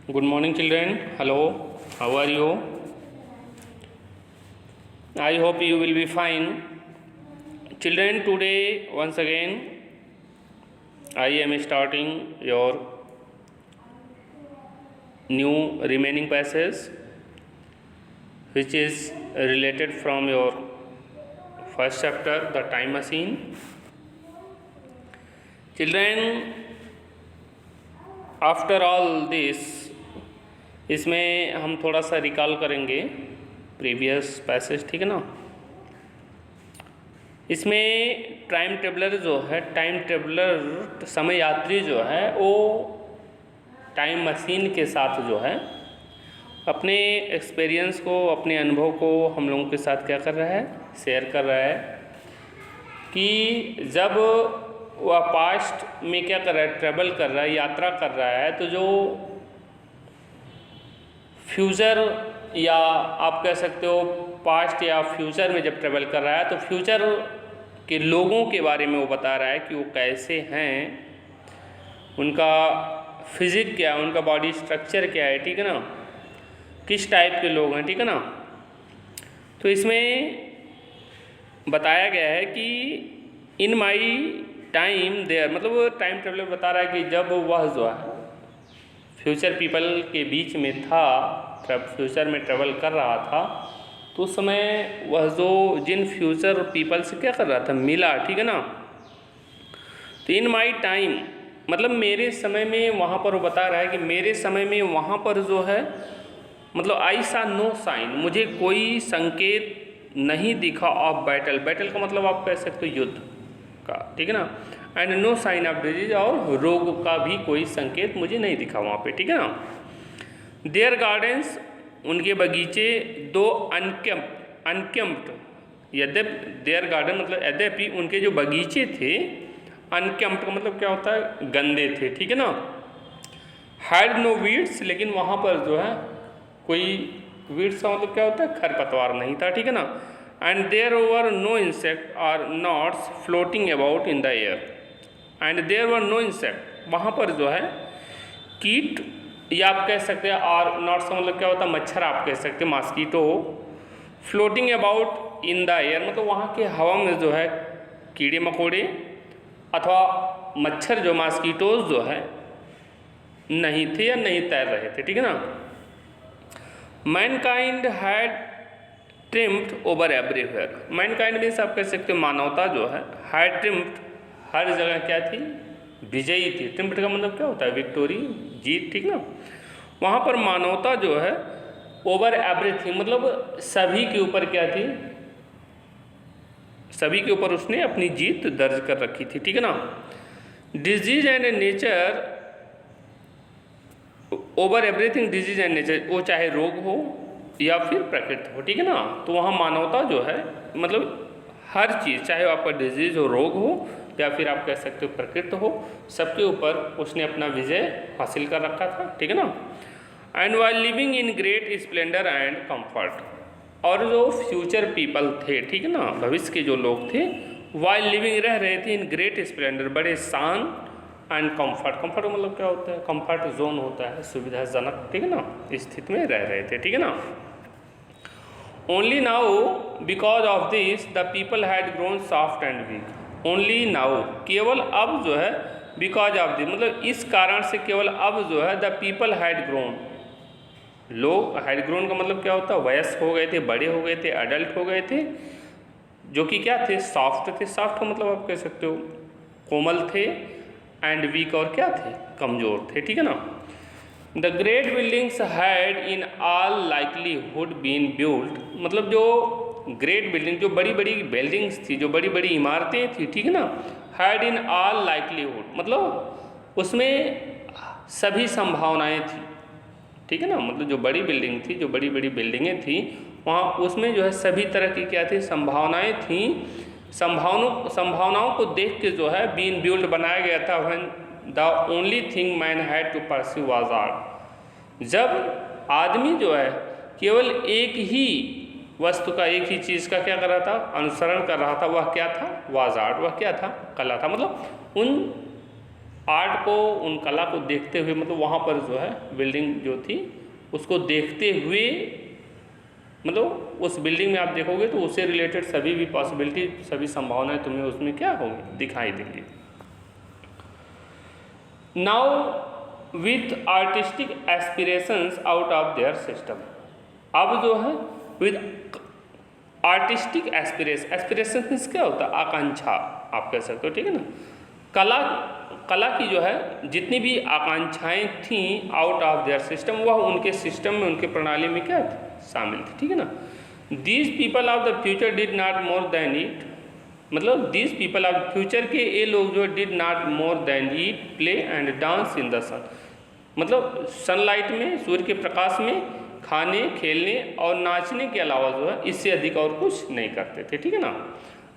Good morning, children. Hello, how are you? I hope you will be fine. Children, today once again I am starting your new remaining passage, which is related from your first chapter, the time machine. Children, after all this, इसमें हम थोड़ा सा recall करेंगे previous passage, ठीक है ना। इसमें time tabular जो है, टाइम टेबलर समय यात्री जो है, वो टाइम मशीन के साथ जो है अपने एक्सपीरियंस को, अपने अनुभव को हम लोगों के साथ क्या कर रहा है, शेयर कर रहा है कि जब वह पास्ट में क्या कर रहा है, ट्रैवल कर रहा है, यात्रा कर रहा है, तो जो फ्यूचर या आप कह सकते हो पास्ट या फ्यूचर में जब ट्रैवल कर रहा है तो फ्यूचर के लोगों के बारे में वो बता रहा है कि वो कैसे हैं, उनका फिजिक क्या है, उनका बॉडी स्ट्रक्चर क्या है, ठीक है ना, किस टाइप के लोग हैं, ठीक है ना। तो इसमें बताया गया है कि इन माई टाइम देयर, मतलब टाइम ट्रेवलर बता रहा है कि जब वह जो है फ्यूचर पीपल के बीच में था, फ्यूचर में ट्रैवल कर रहा था, तो उस समय वह जो जिन फ्यूचर पीपल से क्या कर रहा था, मिला, ठीक है ना। तो इन माई टाइम मतलब मेरे समय में, वहाँ पर वो बता रहा है कि मेरे समय में वहाँ पर जो है, मतलब आई सा नो साइन, मुझे कोई संकेत नहीं दिखा ऑफ बैटल। बैटल का मतलब आप कह सकते हो युद्ध का, ठीक है ना। And no sign of disease, और रोग का भी कोई संकेत मुझे नहीं दिखा वहाँ पे, ठीक है ना। देयर गार्डन्स, उनके बगीचे, दो अनकेम्प्ड, यद्यपि देयर गार्डन मतलब यद्यपि उनके जो बगीचे थे, अनकेम्प्ड का मतलब क्या होता है, गंदे थे, ठीक है ना। हैड नो वीड्स, लेकिन वहाँ पर जो है कोई वीड्स का मतलब क्या होता है, खरपतवार नहीं था, ठीक है ना। And there were no insect और gnats floating about in the air, and there were no insect, वहाँ पर जो है कीट या आप कह सकते हैं, और नॉट्स का मतलब क्या होता है, मच्छर आप कह सकते हैं, mosquito, floating about in the air मतलब वहाँ के हवा में जो है कीड़े मकोड़े अथवा मच्छर जो मॉस्किटोज जो है नहीं थे या नहीं तैर रहे थे, ठीक है ना। Mankind had trimmed over everywhere, Mankind means आप कह सकते हो मानवता जो है, हैड ट्रिम्ड हर जगह क्या थी, विजयी थी। ट्रिम्ड का मतलब क्या होता है, विक्टोरी, जीत, ठीक ना। वहाँ पर मानवता जो है ओवर एवरीथिंग मतलब सभी के ऊपर क्या थी, सभी के ऊपर उसने अपनी जीत दर्ज कर रखी थी, ठीक है ना। Disease and nature over everything, disease and nature, वो चाहे रोग हो या फिर प्रकृति हो, ठीक है ना। तो वहाँ मानवता जो है मतलब हर चीज़, चाहे आपका डिजीज हो, रोग हो, या फिर आप कह सकते हो प्रकृति हो, सबके ऊपर उसने अपना विजय हासिल कर रखा था, ठीक है ना। And while living in great Splendor and comfort, और जो फ्यूचर पीपल थे, ठीक है ना, भविष्य के जो लोग थे, वाइल लिविंग रह रहे थे इन ग्रेट स्प्लेंडर, बड़े शान, एंड कंफर्ट, कंफर्ट मतलब क्या होता है, कंफर्ट जोन होता है, सुविधाजनक, ठीक है ना, स्थिति में रह रहे थे, ठीक है ना। Only now because of this the people had grown soft and weak, only now केवल अब जो है, बिकॉज ऑफ दिस मतलब इस कारण से केवल अब जो है, द पीपल हैड ग्रोन, लोग, हैड ग्रोन का मतलब क्या होता है, वयस्क हो गए थे, बड़े हो गए थे, अडल्ट हो गए थे, जो कि क्या थे, सॉफ्ट थे। सॉफ्ट का मतलब आप कह सकते हो कोमल थे, एंड वीक और क्या थे, कमज़ोर थे, ठीक है ना। The great buildings had in all likelihood been built, मतलब जो ग्रेट बिल्डिंग, जो बड़ी बड़ी बिल्डिंग्स थी, जो बड़ी बड़ी इमारतें थी, ठीक है ना, हैड इन ऑल लाइकलीहुड मतलब उसमें सभी संभावनाएं थी, ठीक है ना। मतलब जो बड़ी बिल्डिंग थी, जो बड़ी बड़ी बिल्डिंगें थी, वहाँ उसमें जो है सभी तरह की क्या थी, संभावनाएं थी। संभावनाओं को देख के जो है बीन बिल्ड बनाया गया था। When the only thing man had to pursue was art, जब आदमी जो है केवल एक ही वस्तु का, एक ही चीज़ का क्या कर रहा था, अनुसरण कर रहा था, वह क्या था, वाज आर्ट, वह क्या था, कला था। मतलब उन आर्ट को, उन कला को देखते हुए, मतलब वहाँ पर जो है बिल्डिंग जो थी उसको देखते हुए, मतलब उस बिल्डिंग में आप देखोगे तो उससे रिलेटेड सभी भी पॉसिबिलिटी, सभी संभावनाएं तुम्हें उसमें क्या होंगी, दिखाई देंगी। Now with artistic aspirations out of their system, अब जो है विद आर्टिस्टिक एस्पिरेशन क्या होता है, आकांक्षा आप कह सकते हो, ठीक है ना। कला की जो है जितनी भी आकांक्षाएं थीं आउट ऑफ देयर सिस्टम, वह उनके सिस्टम में, उनके प्रणाली में क्या शामिल थी, ठीक है ना। These people of the future did not more than eat, मतलब दीज पीपल ऑफ फ्यूचर के ये लोग जो did not more than eat, play and dance in the sun, मतलब सनलाइट में, सूर्य के प्रकाश में खाने, खेलने और नाचने के अलावा जो है इससे अधिक और कुछ नहीं करते थे, ठीक है ना।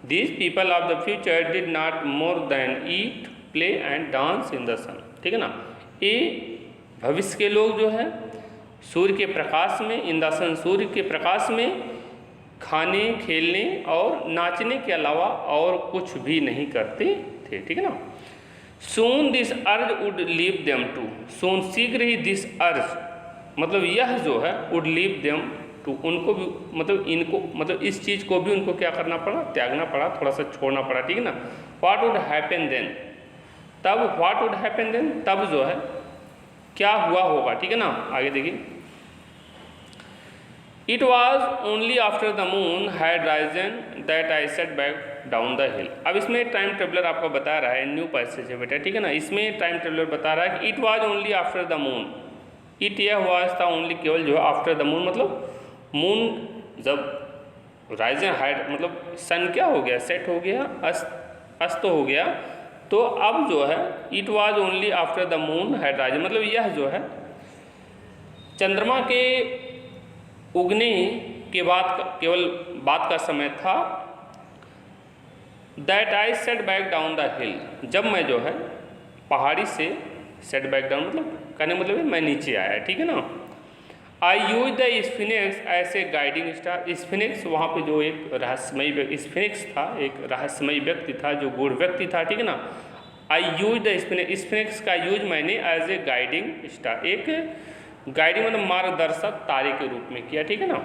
These people of the future did not more than eat, play and dance in the sun, ठीक है ना। ये भविष्य के लोग जो है सूर्य के प्रकाश में, इन द सन, सूर्य के प्रकाश में खाने, खेलने और नाचने के अलावा और कुछ भी नहीं करते थे, ठीक है ना। Soon this urge would leave them to, soon शीघ्र ही दिस अर्ज, मतलब यह जो है वुड लीव देम टू, उनको भी, मतलब इनको, मतलब इस चीज़ को भी उनको क्या करना पड़ा, त्यागना पड़ा, थोड़ा सा छोड़ना पड़ा, ठीक है ना। व्हाट वुड हैपन देन, तब व्हाट वुड हैपन देन, तब जो है क्या हुआ होगा, ठीक है ना। आगे देखिए, it was only after the moon had Ryzen that I set back down the हिल। अब इसमें टाइम ट्रेवलर आपको बता रहा है, न्यू पैसेज है बेटा, ठीक है ना। इसमें टाइम ट्रेवलर बता रहा है कि it was only after the moon, it यह हुआ था ओनली, केवल जो है आफ्टर द मून, मतलब मून जब राइजन हाइड, मतलब सन क्या हो गया, सेट हो गया, अस्त हो गया, तो अब जो है it was only after the moon had Ryzen, मतलब यह जो है चंद्रमा के उगने के बाद केवल बात का समय था। That I set back down the हिल, जब मैं जो है पहाड़ी से, सेट बैक डाउन मतलब कहने मतलब है मैं नीचे आया, ठीक है ना। I use the Sphinx as a guiding star, Sphinx वहाँ पे जो एक रहस्यमयी स्फिनिक्स था, एक रहस्यमयी व्यक्ति था, जो गूढ़ व्यक्ति था, ठीक है ना। आई यूज द स्फिनिक्स का यूज मैंने एज ए गाइडिंग स्टार, एक गाइडिंग मतलब मार्गदर्शक तारे के रूप में किया, ठीक है ना।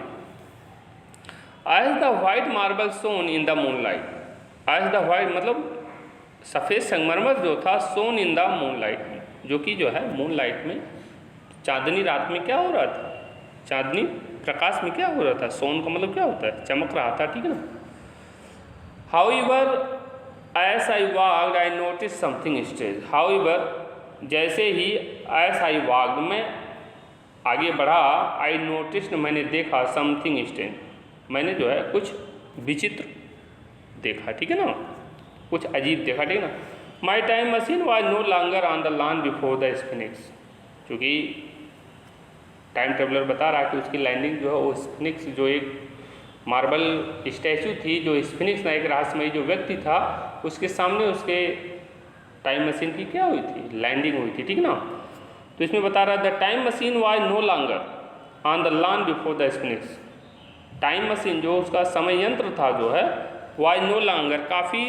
As the white marble shone in the moon light, as the white मतलब सफ़ेद संगमरमर जो था, shone in the moon light, जो कि जो है मून लाइट में, चांदनी रात में क्या हो रहा था, चांदनी प्रकाश में क्या हो रहा था, सोन का मतलब क्या होता है, चमक रहा था, ठीक है ना। However as I walked I notice something strange, however जैसे ही, एज आई वॉक्ड मैं आगे बढ़ा, आई नोटिस मैंने देखा, समथिंग स्ट्रेंज मैंने जो है कुछ विचित्र देखा, ठीक है ना, कुछ अजीब देखा, ठीक है ना। My time machine was no longer on the lawn before the Sphinx, क्योंकि टाइम ट्रेवलर बता रहा है कि उसकी लैंडिंग जो है वो स्फिनिक्स, जो एक मार्बल स्टैचू थी, जो स्फिनिक्स ना एक रहस्यमयी जो व्यक्ति था, उसके सामने उसके टाइम मशीन की क्या हुई थी, लैंडिंग हुई थी, ठीक ना। तो इसमें बता रहा है the time machine was no longer on the lawn before the Sphinx, time machine जो उसका समय यंत्र था जो है, वाज नो लॉन्गर काफ़ी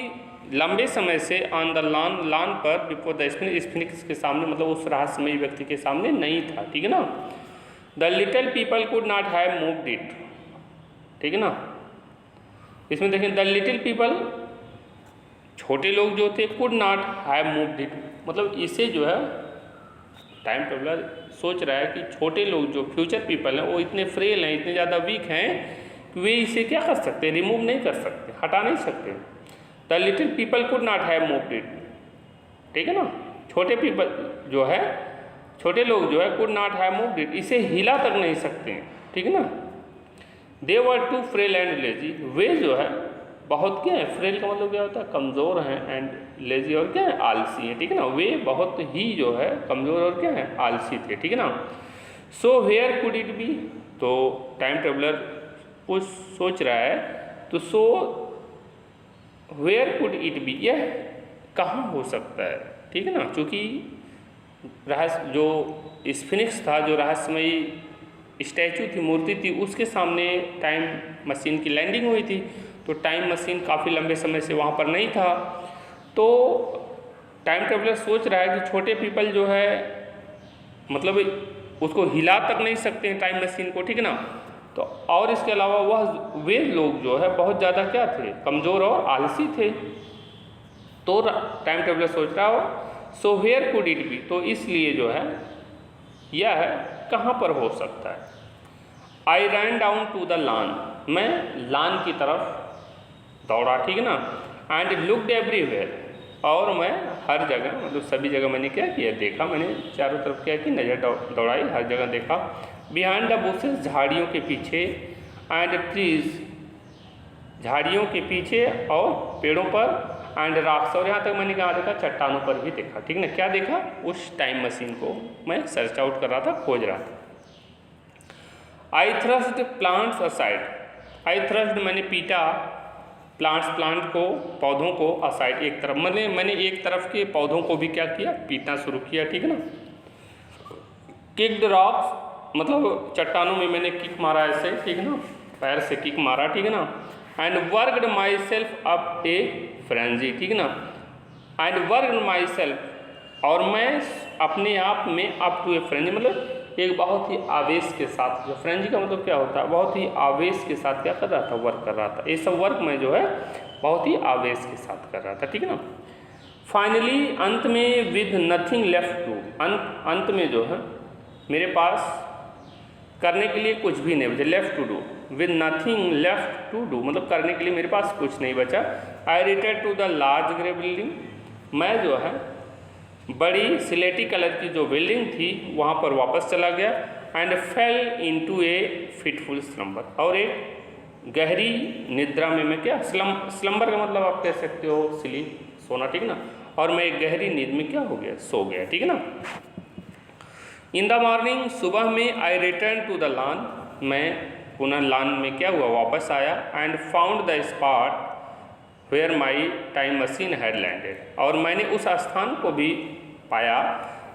लंबे समय से, ऑन द लॉन पर, बिफोर द स्फिनिक्स के सामने, मतलब उस रहस्यमयी व्यक्ति के सामने नहीं था, ठीक है ना। The little people could not have moved it, ठीक है ना। इसमें देखें द लिटिल पीपल, छोटे लोग जो थे, could not have moved it, मतलब इसे जो है टाइम ट्रेवलर सोच रहा है कि छोटे लोग जो फ्यूचर पीपल हैं वो इतने फ्रेल हैं, इतने ज़्यादा वीक हैं कि वे इसे क्या कर सकते, रिमूव नहीं कर सकते, हटा नहीं सकते। The little people could not have moved it, ठीक है ना। छोटे पीपल जो है, छोटे लोग जो है, could not have moved it, इसे हिला तक नहीं सकते हैं, ठीक है ना। दे वर टू फ्रेल एंड लेजी, वे जो है बहुत क्या है, फ्रेल का मतलब क्या होता है, कमज़ोर हैं, एंड लेजी और क्या है, आलसी है, ठीक है ना। वे बहुत ही जो है कमज़ोर और क्या है, आलसी थे, ठीक है ना। So where could it be, तो टाइम ट्रेवलर कुछ सोच रहा है, तो so where could it be, यह कहाँ हो सकता है, ठीक है ना। क्योंकि रहस्य जो स्फिनिक्स था, जो रहस्यमयी स्टैचू थी, मूर्ति थी, उसके सामने टाइम मशीन की लैंडिंग हुई थी, तो टाइम मशीन काफ़ी लंबे समय से वहाँ पर नहीं था। तो टाइम ट्रेवलर सोच रहा है कि छोटे पीपल जो है मतलब उसको हिला तक नहीं सकते हैं टाइम मशीन को, ठीक ना। तो और इसके अलावा वे लोग जो है बहुत ज़्यादा क्या थे, कमज़ोर और आलसी थे। तो टाइम ट्रेवलर सोच रहा हो so where could it be, तो इसलिए जो है यह है कहाँ पर हो सकता है। आई रैन डाउन टू द लान, मैं लान की तरफ दौड़ा, ठीक ना। एंड लुक्ड एवरीवेयर, और मैं हर जगह मतलब सभी जगह मैंने क्या किया, देखा, मैंने चारों तरफ क्या की नज़र दौड़ाई, हर जगह देखा। बिहाइंड द बुशेस, झाड़ियों के पीछे, एंड ट्रीज, झाड़ियों के पीछे और पेड़ों पर, एंड रॉक्स, और यहाँ तक मैंने कहा देखा चट्टानों पर भी देखा, ठीक ना। क्या देखा, उस टाइम मशीन को मैं सर्च आउट कर रहा था, खोज रहा था। आई थ्रस्ट प्लांट्स असाइड, आई थ्रस्ट मैंने पीटा, प्लांट को, पौधों को, असाइड एक तरफ, मैंने एक तरफ के पौधों को भी क्या किया, पीटना शुरू किया, ठीक है ना। किक्ड रॉक्स मतलब चट्टानों में मैंने किक मारा ऐसे, ठीक है ना, पैर से किक मारा, ठीक है ना। And worked my self up A frenzy, ठीक है ना। एंड वर्कड माई सेल्फ, और मैं अपने आप में अप टू ए फ्रेंजी मतलब एक बहुत ही आवेश के साथ, जो फ्रेंजी का मतलब क्या होता है, बहुत ही आवेश के साथ क्या कर रहा था, वर्क कर रहा था। ये सब वर्क मैं जो है बहुत ही आवेश के साथ कर रहा था, ठीक है ना। फाइनली अंत में विद नथिंग लेफ्ट टू, अंत में जो है मेरे पास करने के लिए कुछ भी नहीं बचा, left to do, with nothing left to do मतलब करने के लिए मेरे पास कुछ नहीं बचा। I return to the large grey building, मैं जो है बड़ी सिलेटी कलर की जो बिल्डिंग थी वहाँ पर वापस चला गया। And fail into A fitful slumber, और एक गहरी निद्रा में मैं क्या, स्लम्बर का मतलब आप कह सकते हो स्लीप, सोना, ठीक ना। और मैं एक गहरी नींद में क्या हो गया, सो गया, ठीक है ना। इन द मॉर्निंग, सुबह में, I return to the lawn, मैं पुनः लॉन में क्या हुआ, वापस आया। And found the spot where my time machine had landed, और मैंने उस स्थान को भी पाया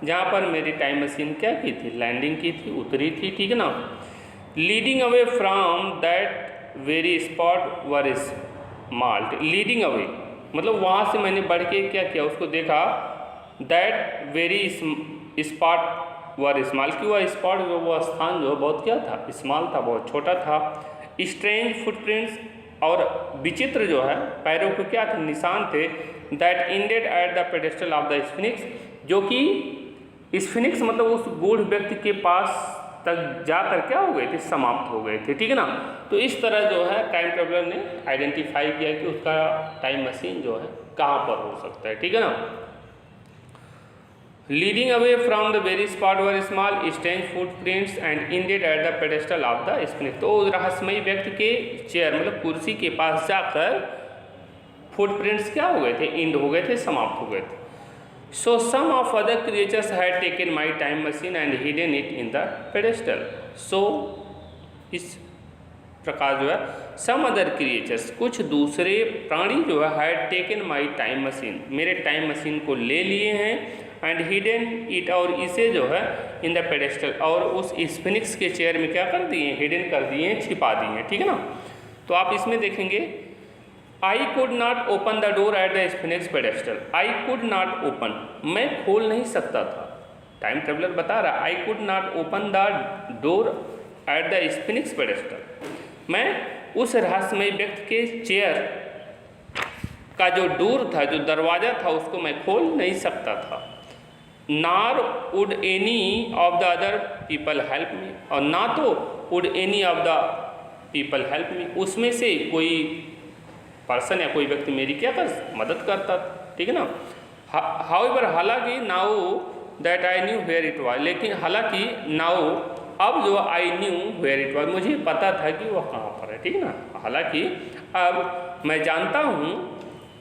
जहाँ पर मेरी टाइम मशीन क्या की थी, लैंडिंग की थी, उतरी थी, ठीक है ना। Leading away from that very spot were is malt, leading away मतलब वहाँ से मैंने बढ़ के क्या किया, उसको देखा। That very spot were small, कि वह स्पॉट जो वो स्थान जो बहुत क्या था, स्मॉल था, बहुत छोटा था। स्ट्रेंज फुटप्रिंट्स, और विचित्र जो है पैरों के क्या थे, निशान थे। That ended at the pedestal of the Sphinx, जो कि स्फिनिक्स मतलब उस गूढ़ व्यक्ति के पास तक जाकर क्या हो गए थे, समाप्त हो गए थे, ठीक है ना। तो इस तरह जो है टाइम ट्रेवलर ने आइडेंटिफाई किया कि उसका टाइम मशीन जो है कहाँ पर हो सकता है, ठीक है ना। Leading away from the very spot were small strange footprints and ended at the pedestal of the Sphinx, तो उस रहस्यमयी व्यक्ति के चेयर मतलब कुर्सी के पास जाकर फुटप्रिंट्स क्या हो गए थे, इंड हो गए थे, समाप्त हो गए थे। So some of other creatures had taken my time machine and hidden it in the pedestal, सो इस प्रकार जो है सम अदर क्रिएचर्स, कुछ दूसरे प्राणी जो है had taken my time machine, मेरे टाइम मशीन को ले लिए हैं। एंड हिडन इट, और इसे जो है इन द पेडेस्टल, और उस स्फिनिक्स के चेयर में क्या कर दिए, हिडन कर दिए, छिपा दिए, ठीक है ना। तो आप इसमें देखेंगे, I could not open the door at the Sphinx pedestal, I could not open, मैं खोल नहीं सकता था, टाइम ट्रेवलर बता रहा, I could not open the door at the Sphinx pedestal, मैं उस रहस्यमय व्यक्ति के चेयर का जो डोर था, जो दरवाज़ा था, उसको मैं खोल नहीं सकता था। नार would any of the other people help me, और ना तो would any of the people help me, उसमें से कोई पर्सन या कोई व्यक्ति मेरी क्या कर मदद करता, ठीक है ना। हाउएवर, हालांकि now that I knew where it was, लेकिन हालांकि नाउ अब जो I knew where it was, मुझे पता था कि वह कहाँ पर है, ठीक है ना। हालांकि अब मैं जानता हूँ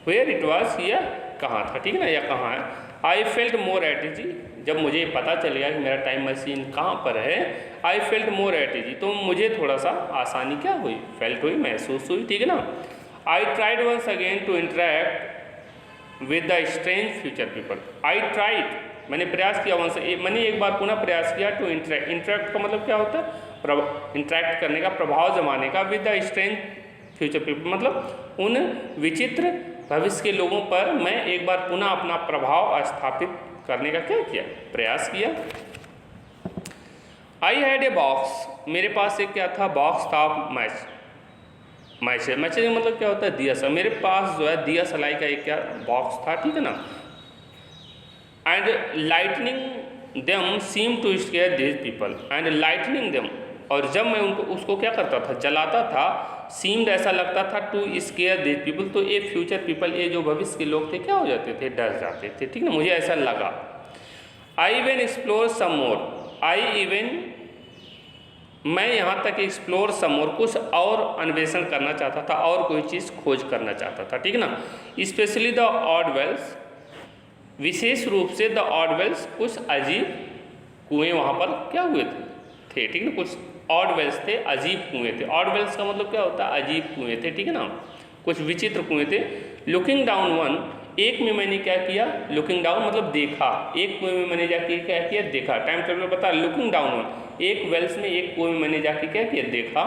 वेयर इट वाज, यह कहाँ था, ठीक है ना, यह कहाँ है। I felt more at easy, जब मुझे पता चल गया कि मेरा टाइम मशीन कहाँ पर है, I felt more at easy, तो मुझे थोड़ा सा आसानी क्या हुई, फेल्ट हुई, महसूस हुई, ठीक है ना। I tried once again to interact with the strange future people, I tried मैंने प्रयास किया, वंस मैंने एक बार पुनः प्रयास किया, टू इंटरेक्ट, इंटरेक्ट का मतलब क्या होता है, इंटरेक्ट करने का, प्रभाव जमाने का, with the strange future people मतलब उन विचित्र भविष्य के लोगों पर मैं एक बार पुनः अपना प्रभाव स्थापित करने का क्या किया, प्रयास किया। आई हैड ए बॉक्स, मेरे पास एक क्या था, बॉक्स था मैचेज का मतलब क्या होता है, दिया सा, मेरे पास जो है दिया सलाई का एक क्या बॉक्स था, ठीक है ना। And lightning them seem to scare these people, and lightning them, और जब मैं उनको उसको क्या करता था, जलाता था, सीम्ड ऐसा लगता था, टू स्केयर दीज पीपल, तो ये फ्यूचर पीपल, ये जो भविष्य के लोग थे क्या हो जाते थे, डर जाते थे, ठीक ना, मुझे ऐसा लगा। I even explore some more, I even, मैं यहाँ तक एक्सप्लोर सम मोर, कुछ और अन्वेषण करना चाहता था, और कोई चीज़ खोज करना चाहता था, ठीक है ना। स्पेशली द ऑड वेल्स, विशेष रूप से द ऑड वेल्स, कुछ अजीब कुएँ वहाँ पर क्या हुए थे, ठीक है ना, कुछ ऑड वेल्स थे, अजीब कुएँ थे। ऑड वेल्स का मतलब क्या होता है, अजीब कुएँ थे, ठीक है ना, कुछ विचित्र कुएँ थे। लुकिंग डाउन वन, एक में मैंने क्या किया, लुकिंग डाउन मतलब देखा, एक कुएँ में मैंने जाके क्या किया, देखा। टाइम टेबल बता, लुकिंग डाउन वन, एक वेल्स में एक कुएँ में मैंने जाके क्या किया, देखा।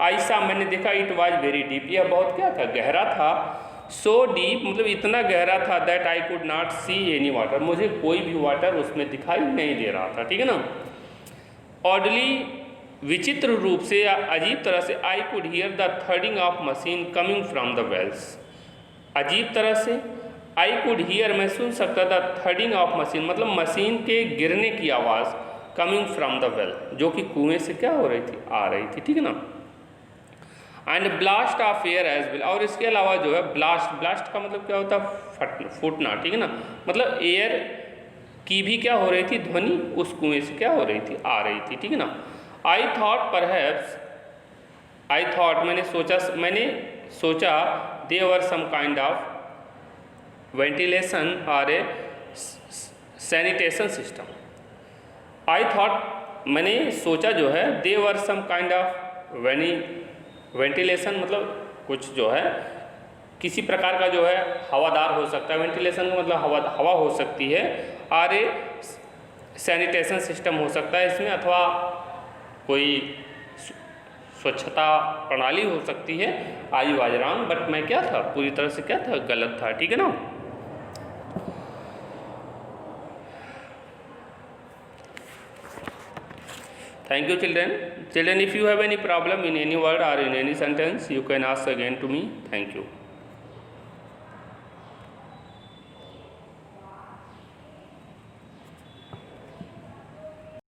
ऐसा मैंने देखा, इट वाज वेरी डीप, यह बहुत क्या था, गहरा था। सो डीप मतलब इतना गहरा था, that I could not see any water, मुझे कोई भी वाटर उसमें दिखाई नहीं दे रहा था, ठीक है ना। ऑडली, विचित्र रूप से या अजीब तरह से, I could hear the thudding of machine coming from the wells, अजीब तरह से, आई कुड हियर, मैं सुन सकता था, थर्डिंग ऑफ मशीन मतलब मशीन के गिरने की आवाज़, कमिंग फ्रॉम द वेल, जो कि कुएं से क्या हो रही थी, आ रही थी, ठीक है ना। And blast of air as well, और इसके अलावा जो है ब्लास्ट का मतलब क्या होता है, फूटना, ठीक है ना, मतलब एयर की भी क्या हो रही थी, ध्वनि उस कुएं से क्या हो रही थी, आ रही थी, ठीक है ना। आई थॉट मैंने सोचा देवर सम काइंड ऑफ वेंटिलेशन और ए सैनिटेशन सिस्टम। आई थॉट मैंने सोचा जो है, देवर सम काइंड ऑफ वेंटिलेशन मतलब कुछ जो है किसी प्रकार का जो है हवादार हो सकता है, वेंटिलेशन का मतलब हवा हो सकती है, और ए सैनिटेशन सिस्टम हो सकता है इसमें, अथवा कोई स्वच्छता प्रणाली हो सकती है। आई वाज रॉन्ग, बट मैं क्या था, पूरी तरह से क्या था, गलत था, ठीक है ना। Thank you, children. Children, if you have any problem in any word or in any sentence, you can ask again to me. Thank you.